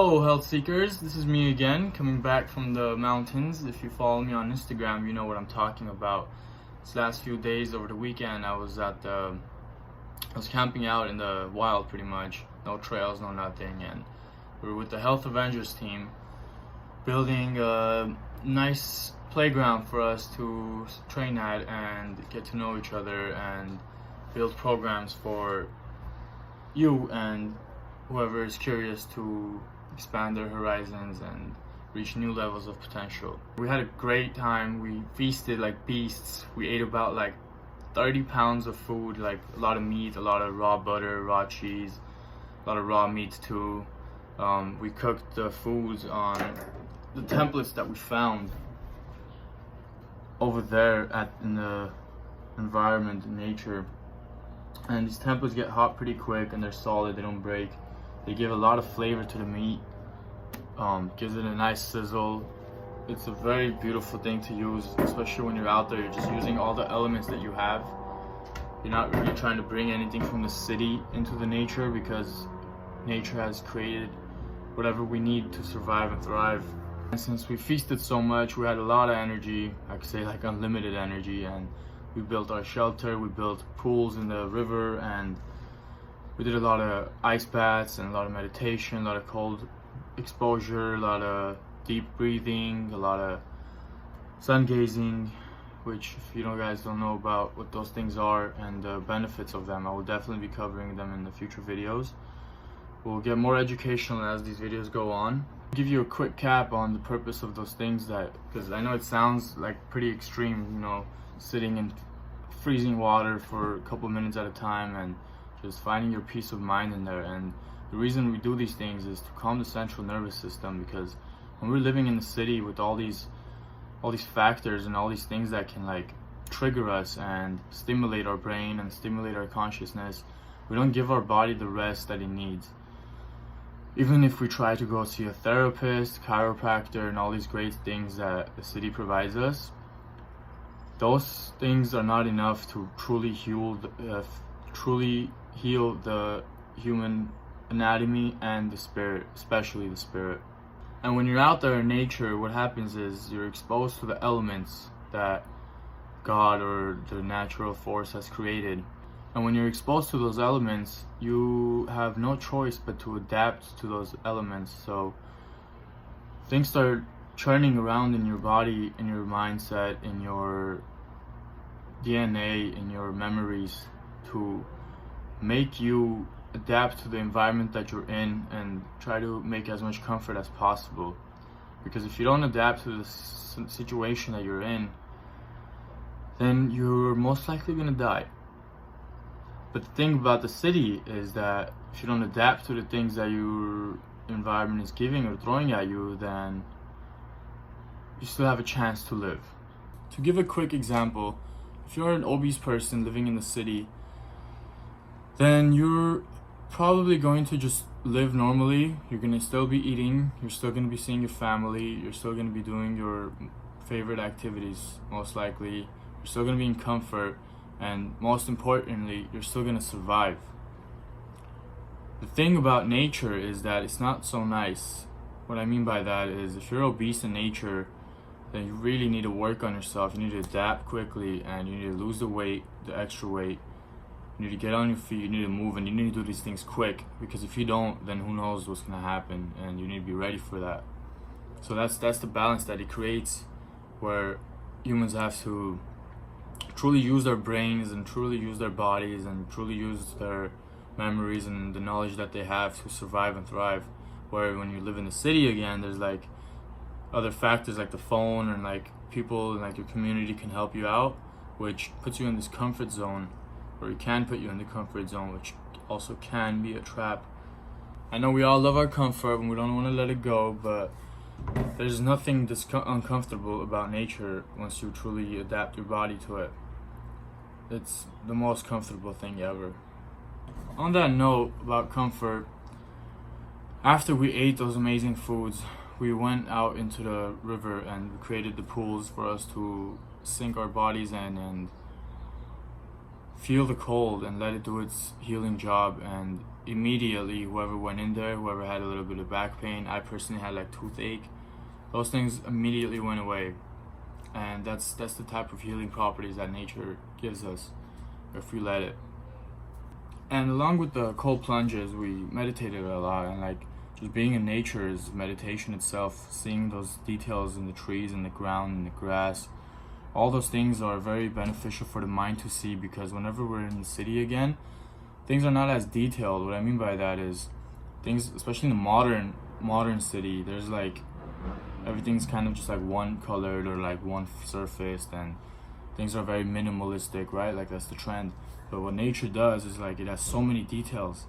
Hello health seekers, this is me again, coming back from the mountains. If you follow me on Instagram, you know what I'm talking about. These last few days over the weekend, I was camping out in the wild pretty much. No trails, no nothing, and we were with the Health Avengers team building a nice playground for us to train at and get to know each other and build programs for you and whoever is curious to expand their horizons and reach new levels of potential. We had a great time. We feasted like beasts. We ate about like 30 pounds of food, like a lot of meat, a lot of raw butter, raw cheese, a lot of raw meat too. We cooked the foods on the templates that we found over there in the environment, in nature. And these templates get hot pretty quick and they're solid, they don't break. They give a lot of flavor to the meat, gives it a nice sizzle. It's a very beautiful thing to use, especially when you're out there. You're just using all the elements that you have. You're not really trying to bring anything from the city into the nature, because nature has created whatever we need to survive and thrive. And since we feasted so much, we had a lot of energy, I could say like unlimited energy, and we built our shelter, we built pools in the river, and we did a lot of ice baths and a lot of meditation, a lot of cold exposure, a lot of deep breathing, a lot of sun gazing, which if you guys don't know about what those things are and the benefits of them, I will definitely be covering them in the future videos. We'll get more educational as these videos go on. I'll give you a quick cap on the purpose of those things, because I know it sounds like pretty extreme, sitting in freezing water for a couple minutes at a time and just finding your peace of mind in there. And the reason we do these things is to calm the central nervous system, because when we're living in the city with all these factors and all these things that can like trigger us and stimulate our brain and stimulate our consciousness, we don't give our body the rest that it needs. Even if we try to go see a therapist, chiropractor, and all these great things that the city provides us, those things are not enough to truly heal the human anatomy and the spirit, especially the spirit. And when you're out there in nature, what happens is you're exposed to the elements that God or the natural force has created. And when you're exposed to those elements, you have no choice but to adapt to those elements. So things start churning around in your body, in your mindset, in your DNA, in your memories, to make you adapt to the environment that you're in and try to make as much comfort as possible. Because if you don't adapt to the situation that you're in, then you're most likely gonna die. But the thing about the city is that if you don't adapt to the things that your environment is giving or throwing at you, then you still have a chance to live. To give a quick example, if you're an obese person living in the city, then you're probably going to just live normally. You're going to still be eating, you're still going to be seeing your family, you're still going to be doing your favorite activities, most likely. You're still going to be in comfort, and most importantly, you're still going to survive. The thing about nature is that it's not so nice. What I mean by that is, if you're obese in nature, then you really need to work on yourself. You need to adapt quickly, and you need to lose the weight, the extra weight. You need to get on your feet, you need to move, and you need to do these things quick, because if you don't, then who knows what's going to happen, and you need to be ready for that. So that's the balance that it creates, where humans have to truly use their brains and truly use their bodies and truly use their memories and the knowledge that they have to survive and thrive. Where when you live in the city again, there's like other factors like the phone and like people and like your community can help you out, which puts you in this comfort zone, or it can put you in the comfort zone, which also can be a trap. I know we all love our comfort and we don't want to let it go, but there's nothing uncomfortable about nature once you truly adapt your body to it. It's the most comfortable thing ever. On that note about comfort, after we ate those amazing foods, we went out into the river and we created the pools for us to sink our bodies in and feel the cold and let it do its healing job and immediately, whoever went in there, whoever had a little bit of back pain, I personally had like toothache, those things immediately went away. And that's the type of healing properties that nature gives us if we let it. And along with the cold plunges, we meditated a lot, and like just being in nature is meditation itself. Seeing those details in the trees, in the ground, in the grass, all those things are very beneficial for the mind to see, because whenever we're in the city again, things are not as detailed. What I mean by that is things, especially in the modern city, there's like everything's kind of just like one colored or like one surfaced, and things are very minimalistic, right? Like that's the trend. But what nature does is like it has so many details.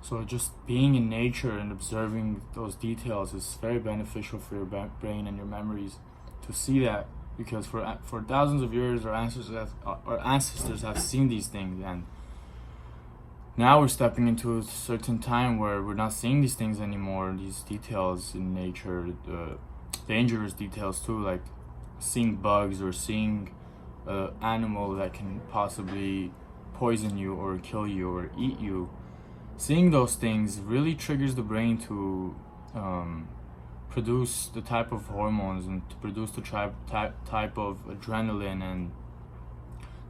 So just being in nature and observing those details is very beneficial for your brain and your memories to see that, because for thousands of years our ancestors have seen these things, and now we're stepping into a certain time where we're not seeing these things anymore, these details in nature, dangerous details too, like seeing bugs or seeing an animal that can possibly poison you or kill you or eat you. Seeing those things really triggers the brain to produce the type of hormones and to produce the type of adrenaline and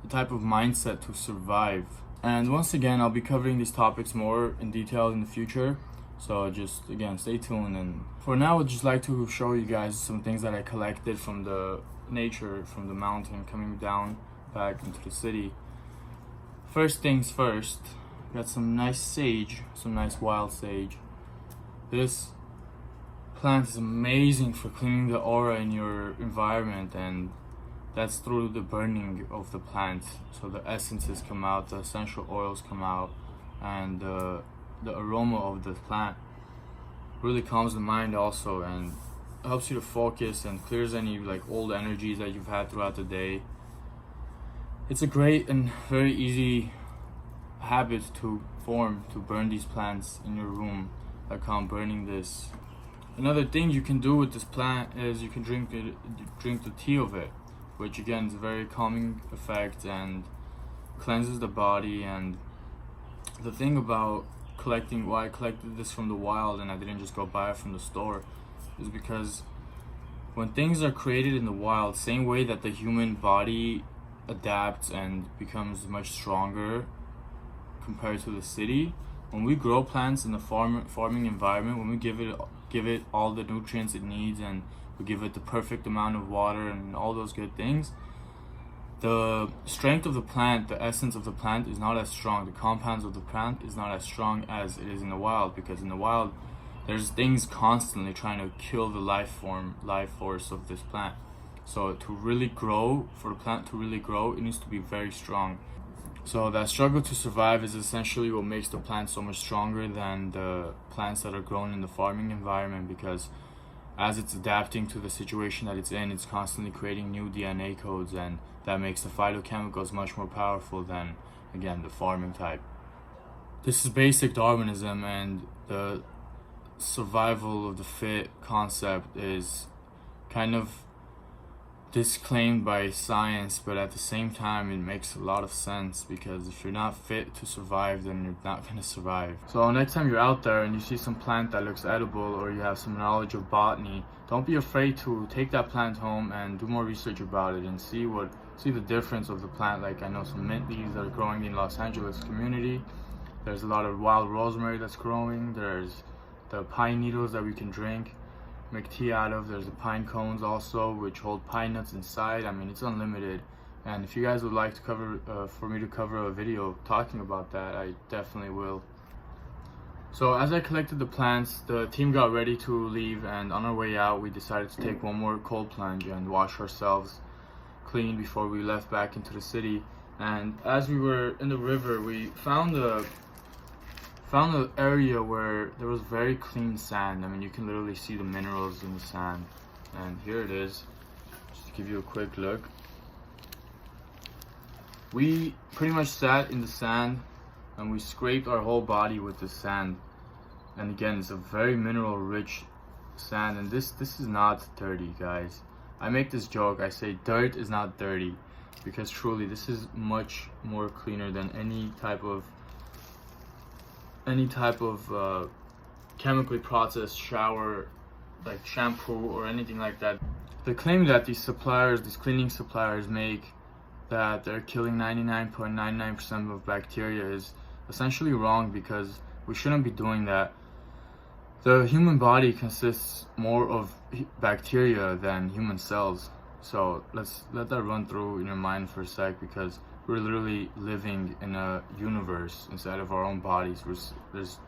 the type of mindset to survive. And once again, I'll be covering these topics more in detail in the future, so just again stay tuned. And for now, I'd just like to show you guys some things that I collected from the nature, from the mountain coming down back into the city. First things first, got some nice sage, some nice wild sage. This plant is amazing for cleaning the aura in your environment, and that's through the burning of the plant. So the essences come out, the essential oils come out, and the aroma of the plant really calms the mind also, and helps you to focus and clears any like old energies that you've had throughout the day. It's a great and very easy habit to form, to burn these plants in your room. I call burning this. Another thing you can do with this plant is you can drink the tea of it, which again is a very calming effect and cleanses the body. And the thing about why I collected this from the wild and I didn't just go buy it from the store, is because when things are created in the wild, same way that the human body adapts and becomes much stronger compared to the city, when we grow plants in the farming environment, when we give it all the nutrients it needs, and we give it the perfect amount of water and all those good things, the strength of the plant, the essence of the plant is not as strong. The compounds of the plant is not as strong as it is in the wild, because in the wild there's things constantly trying to kill the life force of this plant. So to really grow, for the plant to really grow, it needs to be very strong. So that struggle to survive is essentially what makes the plant so much stronger than the plants that are grown in the farming environment, because as it's adapting to the situation that it's in, it's constantly creating new DNA codes, and that makes the phytochemicals much more powerful than, again, the farming type. This is basic Darwinism, and the survival of the fit concept is kind of disclaimed by science, but at the same time it makes a lot of sense, because if you're not fit to survive, then you're not going to survive. So next time you're out there and you see some plant that looks edible, or you have some knowledge of botany, don't be afraid to take that plant home and do more research about it and see the difference of the plant. Like, I know some mint leaves that are growing in Los Angeles community. There's a lot of wild rosemary that's growing. There's the pine needles that we can make tea out of. There's the pine cones also, which hold pine nuts inside. I mean, it's unlimited. And if you guys would like to for me to cover a video talking about that, I definitely will. So as I collected the plants, the team got ready to leave, and on our way out we decided to take one more cold plunge and wash ourselves clean before we left back into the city. And as we were in the river, we found an area where there was very clean sand. I mean, you can literally see the minerals in the sand. And here it is, just to give you a quick look. We pretty much sat in the sand and we scraped our whole body with the sand. And again, it's a very mineral rich sand, and this is not dirty, guys. I make this joke, I say dirt is not dirty, because truly this is much more cleaner than any type of any type of chemically processed shower, like shampoo or anything like that. The claim that these suppliers, these cleaning suppliers make, that they're killing 99.99% of bacteria is essentially wrong, because we shouldn't be doing that. The human body consists more of bacteria than human cells. So let's let that run through in your mind for a sec, because we're literally living in a universe inside of our own bodies. There's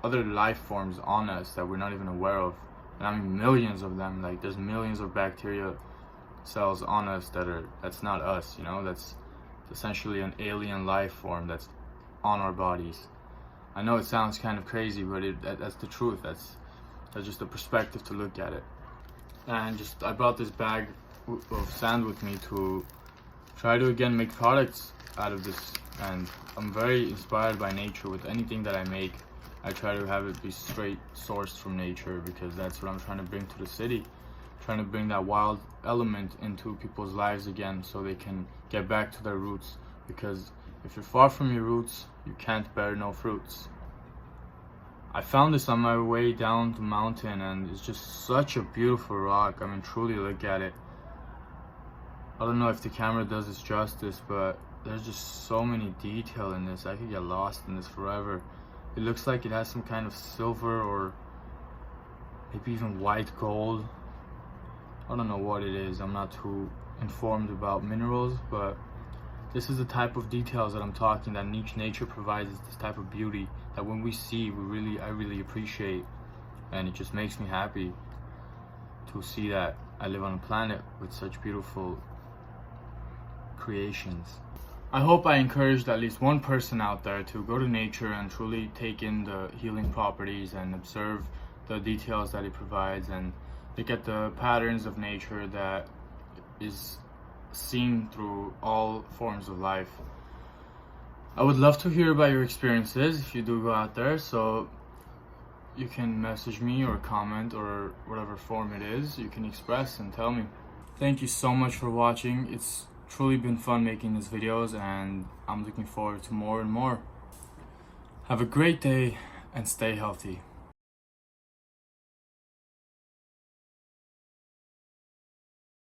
other life forms on us that we're not even aware of. And I mean millions of them. Like, there's millions of bacteria cells on us that's not us, you know. That's essentially an alien life form that's on our bodies. I know it sounds kind of crazy, but that's the truth. That's just the perspective to look at it. And I brought this bag of sand with me to try to again make products out of this. And I'm very inspired by nature. With anything that I make, I try to have it be straight sourced from nature, because that's what I'm trying to bring to the city. Trying to bring that wild element into people's lives again, so they can get back to their roots. Because if you're far from your roots, you can't bear no fruits. I found this on my way down the mountain, and it's just such a beautiful rock. I mean, truly look at it. I don't know if the camera does its justice, but there's just so many detail in this. I could get lost in this forever. It looks like it has some kind of silver or maybe even white gold. I don't know what it is. I'm not too informed about minerals, but this is the type of details that I'm talking, that nature provides us this type of beauty that when we see, I really appreciate. And it just makes me happy to see that I live on a planet with such beautiful creations. I hope I encouraged at least one person out there to go to nature and truly take in the healing properties and observe the details that it provides, and look at the patterns of nature that is seen through all forms of life. I would love to hear about your experiences if you do go out there, so you can message me or comment, or whatever form it is you can express and tell me. Thank you so much for watching. It's truly been fun making these videos, and I'm looking forward to more and more. Have a great day and stay healthy.